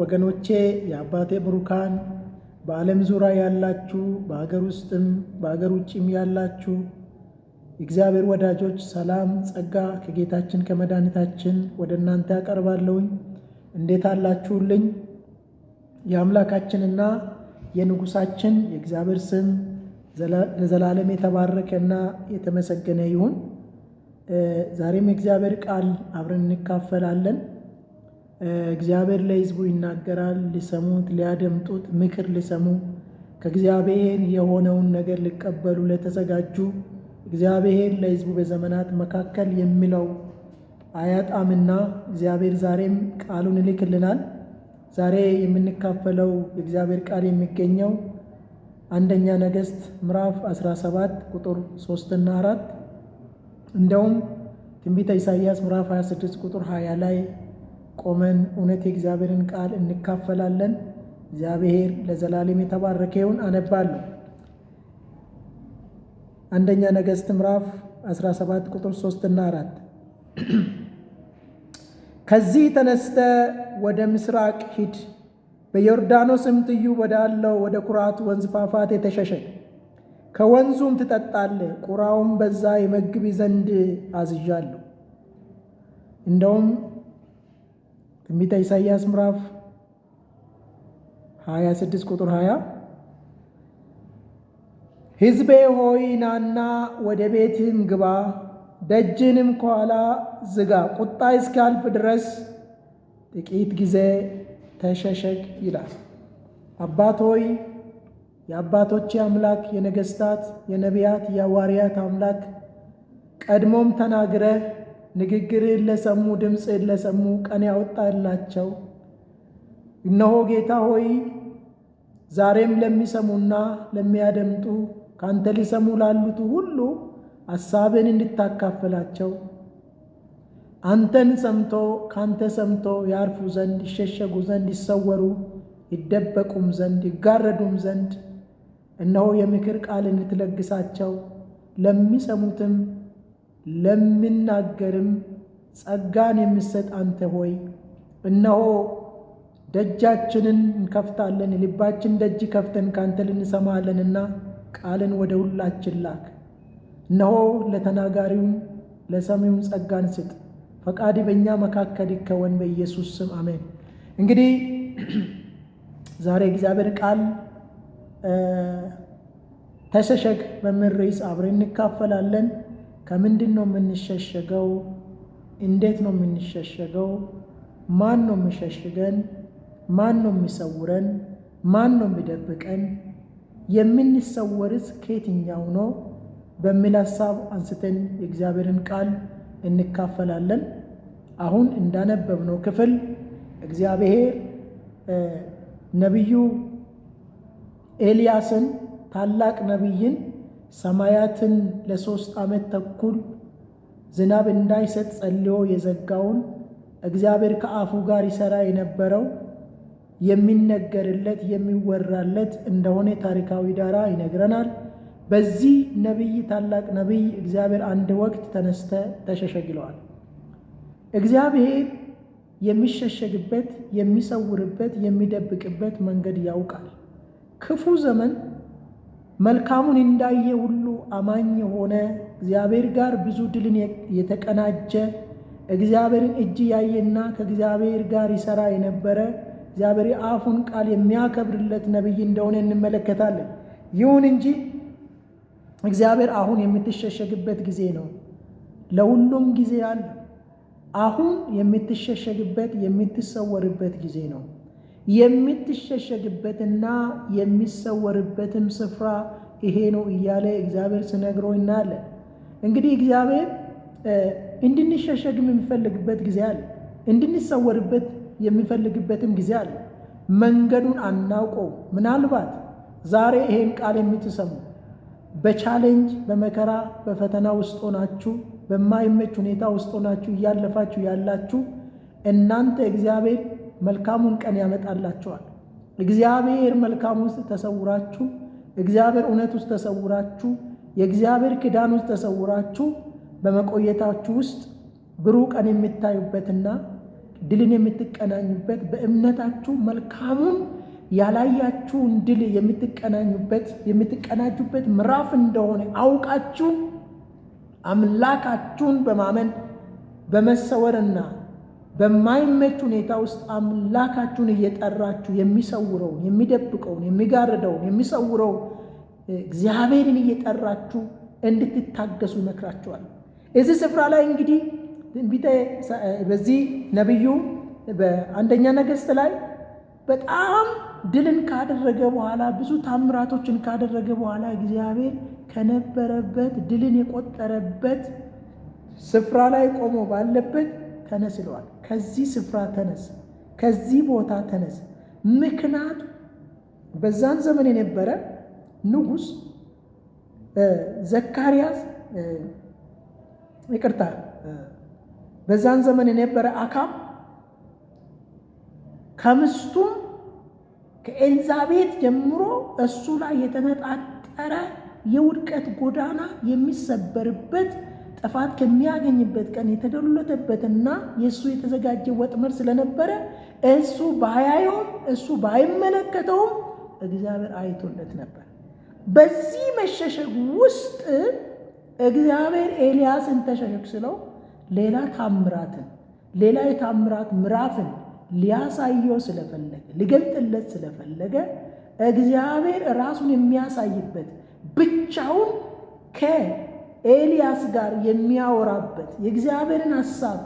ወገኖቼ የአባቴ ብሩካን በዓለም ዙሪያ ያላችሁ በሀገር ውስጥም በሀገር ውጭም ያላችሁ እግዚአብሔር ወዳጆች ሰላም ጸጋ ከጌታችን ከመድኃኒታችን ወደ እናንተ ያቀርባለሁኝ። እንዴት አላችሁልኝ? የአምላካችንና የንጉሳችን የእግዚአብሔር ስም ለዘላለም የተባረከና የተመሰገነ ይሁን። ዛሬም የእግዚአብሔር ቃል አብረን እንካፈላለን። እግዚአብሔር ለሕዝቡ ይናገራል። ሊሰሙት ሊያደምጡት ምክር ሊሰሙ ከእግዚአብሔር የሆነውን ነገር ሊቀበሉ ለተዘጋጁ እግዚአብሔር ለሕዝቡ በዘመናት መካከል የሚለው አያጣምና እግዚአብሔር ዛሬም ቃሉን ይልክልናል። ዛሬ የምንካፈለው የእግዚአብሔር ቃል የሚገኘው አንደኛ ነገሥት ምዕራፍ 17 ቁጥር 3 እና 4 እንደውም ትንቢተ ኢሳይያስ ምዕራፍ 26 ቁጥር 20 ላይ ቆመን እውነት የእግዚአብሔርን ቃል እንካፈላለን። እግዚአብሔር ለዘላለም የተባረከ ይሁን። አነባለሁ። አንደኛ ነገሥት ምዕራፍ 17 ቁጥር 3 እና 4 ከዚህ ተነስተ ወደ ምስራቅ ሂድ፣ በዮርዳኖስም ትይዩ ወዳለው ወደ ኩራቱ ወንዝ ፏፏቴ ተሸሸግ፣ ከወንዙም ትጠጣለህ፣ ቁራውም በዛ ይመግብ ዘንድ አዝዣለሁ። እንደውም ትንቢተ ኢሳይያስ ምዕራፍ 26 ቁጥር 20 ሕዝቤ ሆይ ናና ወደ ቤትህም ግባ፣ ደጅንም ከኋላ ዝጋ፣ ቁጣ እስኪያልፍ ድረስ ጥቂት ጊዜ ተሸሸግ ይላል። አባት ሆይ የአባቶች አምላክ የነገሥታት የነቢያት የሐዋርያት አምላክ ቀድሞም ተናግረህ ንግግርህን ለሰሙ ድምፅህን ለሰሙ ቀን ያወጣላቸው እነሆ ጌታ ሆይ ዛሬም ለሚሰሙና ለሚያደምጡ ካንተ ሊሰሙ ላሉት ሁሉ ሐሳብን እንድታካፍላቸው አንተን ሰምቶ ካንተ ሰምቶ ያርፉ ዘንድ ይሸሸጉ ዘንድ ይሰወሩ ይደበቁም ዘንድ ይጋረዱም ዘንድ እነሆ የምክር ቃል እንድትለግሳቸው ለሚሰሙትም ለሚናገርም ጸጋን የምትሰጥ አንተ ሆይ እነሆ ደጃችንን እንከፍታለን፣ ልባችን ደጅ ከፍተን ካንተ ልንሰማለንና ቃልን ወደ ሁላችን ላክ። እነሆ ለተናጋሪውም ለሰሚውም ጸጋን ስጥ። ፈቃድ በእኛ መካከል ይከወን በኢየሱስ ስም አሜን። እንግዲህ ዛሬ እግዚአብሔር ቃል ተሸሸግ በሚል ርዕስ አብረን እንካፈላለን። ከምንድን ነው የምንሸሸገው? እንዴት ነው የምንሸሸገው? ማን ነው የሚሸሽገን? ማን ነው የሚሰውረን? ማን ነው የሚደብቀን? የምንሰወርስ ከየትኛው ነው በሚል ሐሳብ አንስተን የእግዚአብሔርን ቃል እንካፈላለን። አሁን እንዳነበብነው ክፍል እግዚአብሔር ነቢዩ ኤልያስን ታላቅ ነቢይን ሰማያትን ለ3 ዓመት ተኩል ዝናብ እንዳይሰጥ ጸልዮ የዘጋውን እግዚአብሔር ከአፉ ጋር ይሠራ የነበረው የሚነገርለት የሚወራለት እንደሆነ ታሪካዊ ዳራ ይነግረናል። በዚህ ነቢይ ታላቅ ነቢይ እግዚአብሔር አንድ ወቅት ተነስተ ተሸሸግ ይለዋል። እግዚአብሔር የሚሸሸግበት የሚሰውርበት የሚደብቅበት መንገድ ያውቃል። ክፉ ዘመን መልካሙን እንዳየ ሁሉ አማኝ የሆነ እግዚአብሔር ጋር ብዙ ድልን የተቀናጀ እግዚአብሔርን እጅ ያየና ከእግዚአብሔር ጋር ይሠራ የነበረ እግዚአብሔር የአፉን ቃል የሚያከብርለት ነቢይ እንደሆነ እንመለከታለን። ይሁን እንጂ እግዚአብሔር አሁን የምትሸሸግበት ጊዜ ነው። ለሁሉም ጊዜ አለ። አሁን የምትሸሸግበት የምትሰወርበት ጊዜ ነው። የምትሸሸግበትና የሚሰወርበትም ስፍራ ይሄ ነው እያለ እግዚአብሔር ሲነግረው እናያለን። እንግዲህ እግዚአብሔር እንድንሸሸግም የሚፈልግበት ጊዜ አለ። እንድንሰወርበት የሚፈልግበትም ጊዜ አለ። መንገዱን አናውቀው። ምናልባት ዛሬ ይሄን ቃል የምትሰሙ በቻሌንጅ በመከራ በፈተና ውስጥ ሆናችሁ በማይመች ሁኔታ ውስጥ ሆናችሁ እያለፋችሁ ያላችሁ እናንተ እግዚአብሔር መልካሙን ቀን ያመጣላችኋል። እግዚአብሔር መልካም ውስጥ ተሰውራችሁ እግዚአብሔር እውነት ውስጥ ተሰውራችሁ የእግዚአብሔር ኪዳን ውስጥ ተሰውራችሁ በመቆየታችሁ ውስጥ ብሩህ ቀን የምታዩበትና ድልን የምትቀናኙበት በእምነታችሁ መልካሙን ያላያችሁን ድል የምትቀናጁበት ምዕራፍ እንደሆነ አውቃችሁ አምላካችሁን በማመን በመሰወርና በማይመች ሁኔታ ውስጥ አምላካችሁን እየጠራችሁ የሚሰውረውን፣ የሚደብቀውን፣ የሚጋርደውን፣ የሚሰውረውን እግዚአብሔርን እየጠራችሁ እንድትታገሱ ይመክራችኋል። እዚህ ስፍራ ላይ እንግዲህ በዚህ ነቢዩ በአንደኛ ነገሥት ላይ በጣም ድልን ካደረገ በኋላ ብዙ ታምራቶችን ካደረገ በኋላ እግዚአብሔር ከነበረበት ድልን የቆጠረበት ስፍራ ላይ ቆሞ ባለበት ተነስ ይለዋል። ከዚህ ስፍራ ተነስ፣ ከዚህ ቦታ ተነስ። ምክንያቱ በዛን ዘመን የነበረ ንጉሥ ዘካርያስ በዛን ዘመን የነበረ አካብ ከምስቱም ከኤልዛቤት ጀምሮ እሱ ላይ የተነጣጠረ የውድቀት ጎዳና የሚሰበርበት ጥፋት ከሚያገኝበት ቀን የተደለተበትና የእሱ የተዘጋጀ ወጥመድ ስለነበረ እሱ ባያየውም እሱ ባይመለከተውም እግዚአብሔር አይቶለት ነበር። በዚህ መሸሸግ ውስጥ እግዚአብሔር ኤልያስን ተሸሸግ ስለው ሌላ የታምራት ምዕራፍን ሊያሳየው ስለፈለገ ሊገልጥለት ስለፈለገ እግዚአብሔር ራሱን የሚያሳይበት ብቻውን ከኤልያስ ጋር የሚያወራበት የእግዚአብሔርን ሐሳብ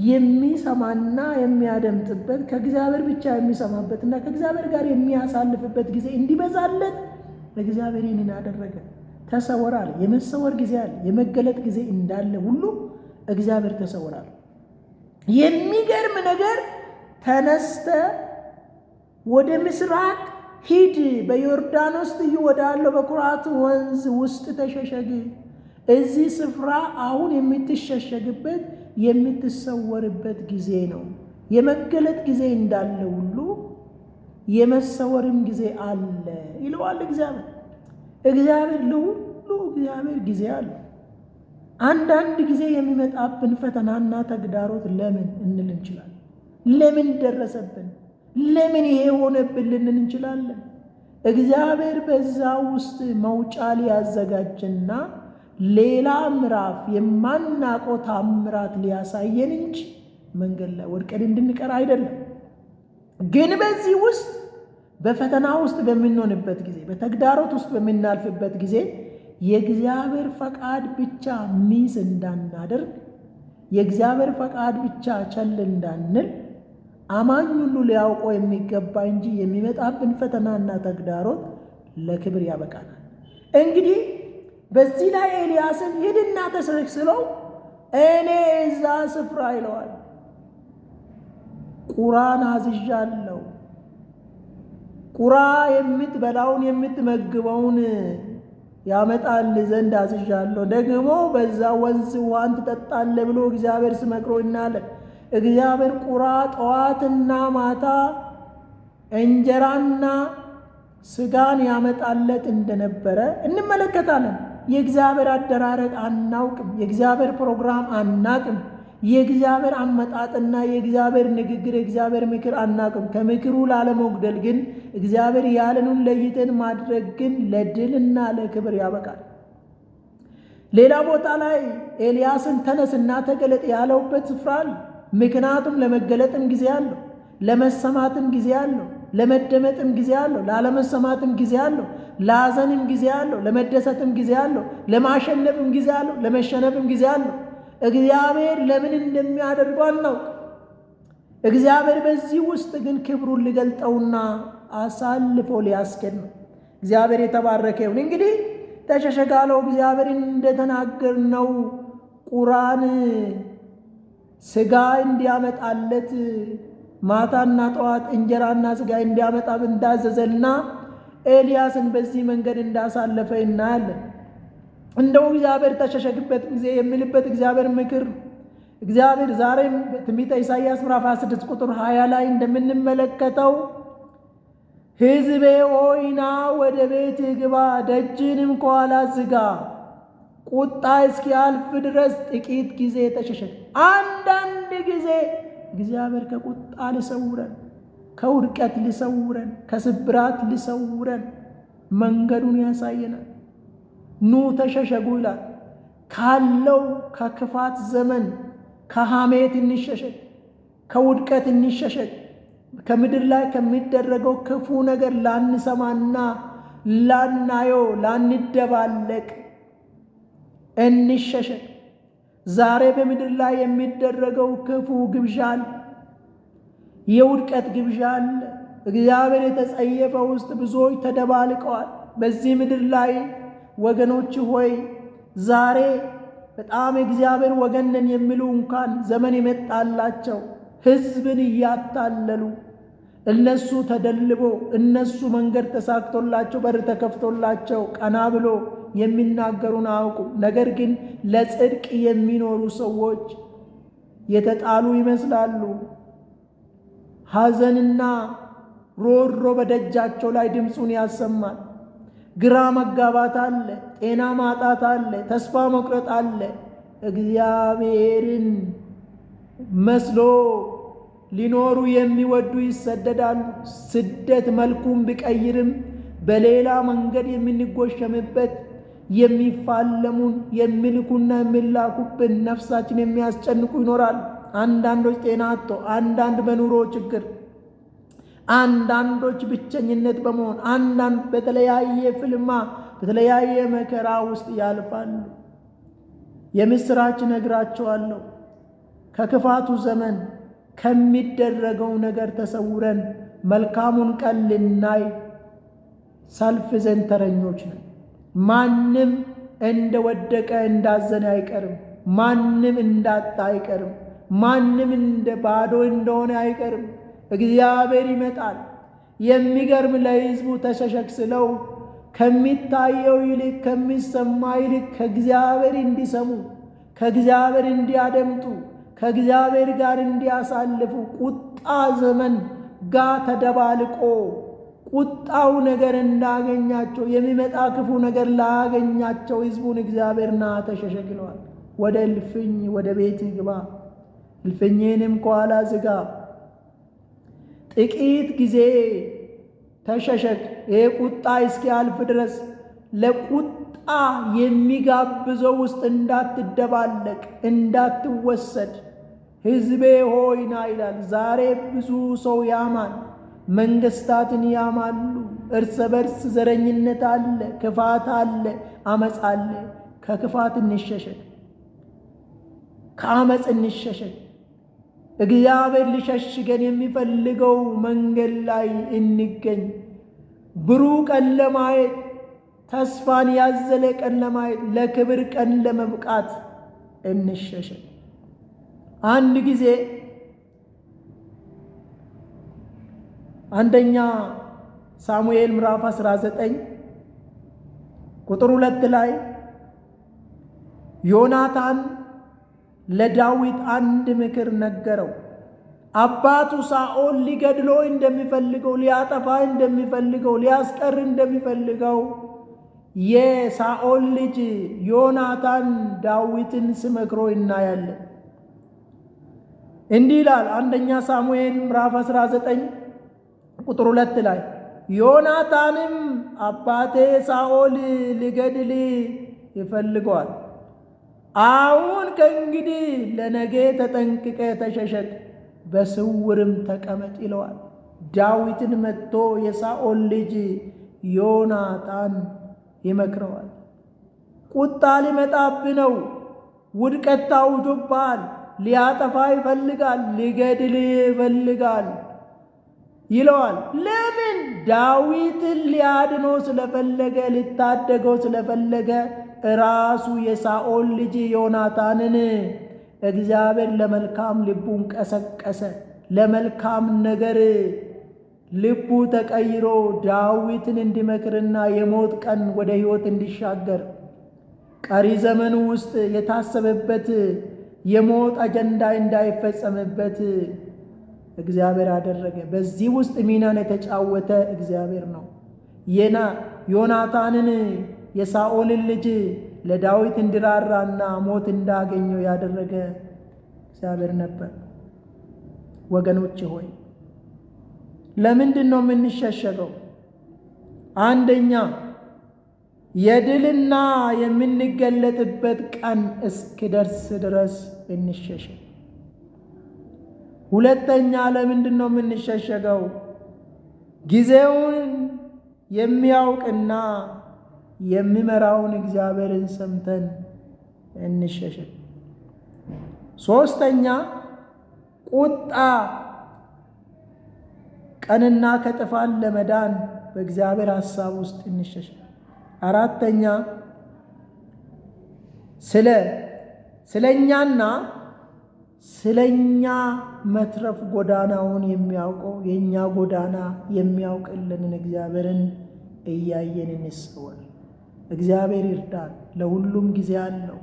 የሚሰማና የሚያደምጥበት ከእግዚአብሔር ብቻ የሚሰማበትና ከእግዚአብሔር ጋር የሚያሳልፍበት ጊዜ እንዲበዛለት እግዚአብሔር ይህንን አደረገ። ተሰወራል። የመሰወር ጊዜ አለ። የመገለጥ ጊዜ እንዳለ ሁሉ እግዚአብሔር ተሰወራል። የሚገርም ነገር ተነስተ ወደ ምስራቅ ሂድ፣ በዮርዳኖስ ትይዩ ወዳለው በኩራት ወንዝ ውስጥ ተሸሸግ። እዚህ ስፍራ አሁን የምትሸሸግበት የምትሰወርበት ጊዜ ነው። የመገለጥ ጊዜ እንዳለ ሁሉ የመሰወርም ጊዜ አለ ይለዋል እግዚአብሔር። እግዚአብሔር ጊዜ አለ። አንዳንድ ጊዜ የሚመጣብን ፈተናና ተግዳሮት ለምን እንል እንችላለን። ለምን ደረሰብን፣ ለምን ይሄ ሆነብን ልንል እንችላለን። እግዚአብሔር በዛ ውስጥ መውጫ ሊያዘጋጅና ሌላ ምዕራፍ የማናውቀው ታምራት ሊያሳየን እንጂ መንገድ ላይ ወድቀን እንድንቀር አይደለም። ግን በዚህ ውስጥ በፈተና ውስጥ በምንሆንበት ጊዜ፣ በተግዳሮት ውስጥ በምናልፍበት ጊዜ የእግዚአብሔር ፈቃድ ብቻ ሚስ እንዳናደርግ፣ የእግዚአብሔር ፈቃድ ብቻ ቸል እንዳንል አማኝ ሁሉ ሊያውቀው የሚገባ እንጂ የሚመጣብን ፈተናና ተግዳሮት ለክብር ያበቃናል። እንግዲህ በዚህ ላይ ኤልያስን ሂድና ተሰረክ ስለው እኔ እዛ ስፍራ ይለዋል ቁራን አዝዣለሁ። ቁራ የምትበላውን የምትመግበውን ያመጣል ዘንድ አዝዣለሁ። ደግሞ በዛ ወንዝ ውሃን ትጠጣለህ ብሎ እግዚአብሔር ስመክሮ እናያለን። እግዚአብሔር ቁራ ጠዋትና ማታ እንጀራና ስጋን ያመጣለት እንደነበረ እንመለከታለን። የእግዚአብሔር አደራረግ አናውቅም። የእግዚአብሔር ፕሮግራም አናቅም። የእግዚአብሔር አመጣጥና የእግዚአብሔር ንግግር፣ የእግዚአብሔር ምክር አናቅም። ከምክሩ ላለመጉደል ግን እግዚአብሔር ያለኑን ለይተን ማድረግ ግን ለድልና ለክብር ያበቃል። ሌላ ቦታ ላይ ኤልያስን ተነስና ተገለጥ ያለውበት ስፍራ አለ። ምክንያቱም ለመገለጥም ጊዜ አለው፣ ለመሰማትም ጊዜ አለው፣ ለመደመጥም ጊዜ አለው፣ ላለመሰማትም ጊዜ አለው፣ ለሐዘንም ጊዜ አለው፣ ለመደሰትም ጊዜ አለው፣ ለማሸነፍም ጊዜ አለው፣ ለመሸነፍም ጊዜ አለው። እግዚአብሔር ለምን እንደሚያደርገው አናውቅ። እግዚአብሔር በዚህ ውስጥ ግን ክብሩን ሊገልጠውና አሳልፎ ሊያስገድ ነው። እግዚአብሔር የተባረከ ይሁን። እንግዲህ ተሸሸጋለው እግዚአብሔር እንደተናገርነው ቁራን ስጋ እንዲያመጣለት ማታና ጠዋት እንጀራና ስጋ እንዲያመጣ እንዳዘዘና ኤልያስን በዚህ መንገድ እንዳሳለፈ እናያለን። እንደው እግዚአብሔር ተሸሸግበት ጊዜ የሚልበት እግዚአብሔር ምክር እግዚአብሔር ዛሬም በትንቢተ ኢሳይያስ ምዕራፍ 26 ቁጥር 20 ላይ እንደምንመለከተው ሕዝቤ ሆይ ና ወደ ቤት ግባ፣ ደጅንም ከኋላ ዝጋ፣ ቁጣ እስኪያልፍ ድረስ ጥቂት ጊዜ ተሸሸግ። አንዳንድ ጊዜ እግዚአብሔር ከቁጣ ሊሰውረን፣ ከውድቀት ሊሰውረን፣ ከስብራት ሊሰውረን መንገዱን ያሳየናል። ኑ ተሸሸጉ ይላል። ካለው ከክፋት ዘመን ከሐሜት እንሸሸግ፣ ከውድቀት እንሸሸግ። ከምድር ላይ ከሚደረገው ክፉ ነገር ላንሰማና ላናየው ላንደባለቅ እንሸሸግ። ዛሬ በምድር ላይ የሚደረገው ክፉ ግብዣ አለ፣ የውድቀት ግብዣ አለ። እግዚአብሔር የተጸየፈው ውስጥ ብዙዎች ተደባልቀዋል። በዚህ ምድር ላይ ወገኖች ሆይ ዛሬ በጣም እግዚአብሔር ወገን ነን የሚሉ እንኳን ዘመን የመጣላቸው ሕዝብን እያታለሉ እነሱ ተደልቦ እነሱ መንገድ ተሳክቶላቸው በር ተከፍቶላቸው ቀና ብሎ የሚናገሩን አያውቁም። ነገር ግን ለጽድቅ የሚኖሩ ሰዎች የተጣሉ ይመስላሉ። ሐዘንና ሮሮ በደጃቸው ላይ ድምፁን ያሰማል። ግራ መጋባት አለ፣ ጤና ማጣት አለ፣ ተስፋ መቁረጥ አለ። እግዚአብሔርን መስሎ ሊኖሩ የሚወዱ ይሰደዳሉ። ስደት መልኩን ቢቀይርም በሌላ መንገድ የምንጎሸምበት የሚፋለሙን የሚልኩና የሚላኩብን ነፍሳችን የሚያስጨንቁ ይኖራል። አንዳንዶች ጤና አጥተው፣ አንዳንድ በኑሮ ችግር፣ አንዳንዶች ብቸኝነት በመሆን፣ አንዳንድ በተለያየ ፍልማ በተለያየ መከራ ውስጥ ያልፋሉ። የምስራች ነግራቸዋለሁ። ከክፋቱ ዘመን ከሚደረገው ነገር ተሰውረን መልካሙን ቀን ልናይ ሰልፍ ዘንድ ተረኞች ነን። ማንም እንደወደቀ እንዳዘነ አይቀርም። ማንም እንዳጣ አይቀርም። ማንም እንደ ባዶ እንደሆነ አይቀርም። እግዚአብሔር ይመጣል። የሚገርም ለሕዝቡ ተሸሸግ ስለው ከሚታየው ይልቅ ከሚሰማ ይልቅ ከእግዚአብሔር እንዲሰሙ፣ ከእግዚአብሔር እንዲያደምጡ፣ ከእግዚአብሔር ጋር እንዲያሳልፉ ቁጣ ዘመን ጋር ተደባልቆ ቁጣው ነገር እንዳገኛቸው የሚመጣ ክፉ ነገር ላገኛቸው ሕዝቡን እግዚአብሔር ና ተሸሸግ ይለዋል። ወደ እልፍኝ ወደ ቤት ግባ፣ እልፍኝንም ከኋላ ዝጋ፣ ጥቂት ጊዜ ተሸሸግ፣ ይህ ቁጣ እስኪያልፍ ድረስ ለቁጣ የሚጋብዘው ውስጥ እንዳትደባለቅ እንዳትወሰድ ሕዝቤ ሆይ ና ይላል። ዛሬ ብዙ ሰው ያማል፣ መንግስታትን ያማሉ። እርስ በርስ ዘረኝነት አለ፣ ክፋት አለ፣ አመፅ አለ። ከክፋት እንሸሸግ፣ ከአመፅ እንሸሸግ። እግዚአብሔር ሊሸሽገን የሚፈልገው መንገድ ላይ እንገኝ። ብሩህ ቀን ለማየት፣ ተስፋን ያዘለ ቀን ለማየት፣ ለክብር ቀን ለመብቃት እንሸሸግ። አንድ ጊዜ አንደኛ ሳሙኤል ምዕራፍ 19 ቁጥር 2 ላይ ዮናታን ለዳዊት አንድ ምክር ነገረው። አባቱ ሳኦል ሊገድለው እንደሚፈልገው፣ ሊያጠፋ እንደሚፈልገው፣ ሊያስቀር እንደሚፈልገው የሳኦል ልጅ ዮናታን ዳዊትን ስመክሮ እናያለን። እንዲህ ይላል አንደኛ ሳሙኤል ምዕራፍ 19 ቁጥር 2 ላይ ዮናታንም አባቴ ሳኦል ሊገድል ይፈልገዋል፣ አሁን ከእንግዲህ ለነገ ተጠንቅቀ ተሸሸግ፣ በስውርም ተቀመጥ ይለዋል። ዳዊትን መጥቶ የሳኦል ልጅ ዮናታን ይመክረዋል። ቁጣ ሊመጣብህ ነው፣ ውድቀት ታውጆብሃል፣ ሊያጠፋ ይፈልጋል፣ ሊገድል ይፈልጋል ይለዋል። ለምን? ዳዊትን ሊያድነው ስለፈለገ፣ ሊታደገው ስለፈለገ ራሱ የሳኦል ልጅ ዮናታንን እግዚአብሔር ለመልካም ልቡን ቀሰቀሰ። ለመልካም ነገር ልቡ ተቀይሮ ዳዊትን እንዲመክርና የሞት ቀን ወደ ሕይወት እንዲሻገር ቀሪ ዘመኑ ውስጥ የታሰበበት የሞት አጀንዳ እንዳይፈጸምበት እግዚአብሔር አደረገ። በዚህ ውስጥ ሚናን የተጫወተ እግዚአብሔር ነው። ዮናታንን የሳኦልን ልጅ ለዳዊት እንዲራራና ሞት እንዳገኘው ያደረገ እግዚአብሔር ነበር። ወገኖች ሆይ ለምንድን ነው የምንሸሸገው? አንደኛ የድልና የምንገለጥበት ቀን እስኪደርስ ድረስ እንሸሸግ። ሁለተኛ ለምንድን ነው የምንሸሸገው? ጊዜውን የሚያውቅና የሚመራውን እግዚአብሔርን ሰምተን እንሸሸግ። ሶስተኛ ቁጣ ቀንና ከጥፋት ለመዳን በእግዚአብሔር ሐሳብ ውስጥ እንሸሸግ። አራተኛ ስለኛና ስለኛ መትረፍ ጎዳናውን የሚያውቀው የኛ ጎዳና የሚያውቅልንን እግዚአብሔርን እያየን እንሰወር። እግዚአብሔር ይርዳን። ለሁሉም ጊዜ አለው።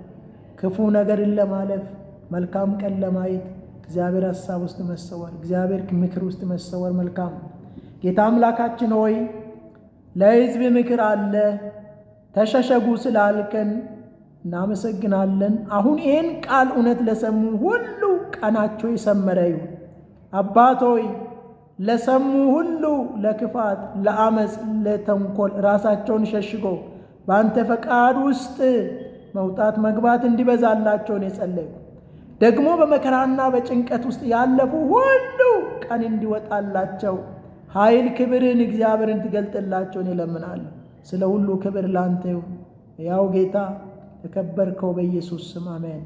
ክፉ ነገርን ለማለፍ መልካም ቀን ለማየት እግዚአብሔር ሐሳብ ውስጥ መሰወር፣ እግዚአብሔር ምክር ውስጥ መሰወር መልካም ነው። ጌታ አምላካችን ሆይ ለሕዝብ ምክር አለ ተሸሸጉ ስላልከን እናመሰግናለን። አሁን ይህን ቃል እውነት ለሰሙ ሁሉ ቀናቸው የሰመረ ይሁን። አባት ሆይ ለሰሙ ሁሉ ለክፋት፣ ለአመፅ፣ ለተንኮል ራሳቸውን ሸሽገው በአንተ ፈቃድ ውስጥ መውጣት መግባት እንዲበዛላቸውን የጸለዩ ደግሞ በመከራና በጭንቀት ውስጥ ያለፉ ሁሉ ቀን እንዲወጣላቸው ኃይል ክብርን እግዚአብሔርን ትገልጥላቸውን ይለምናለሁ። ስለ ሁሉ ክብር ላንተ ይሁን። ያው ጌታ ተከበርከው በኢየሱስ ስም አሜን።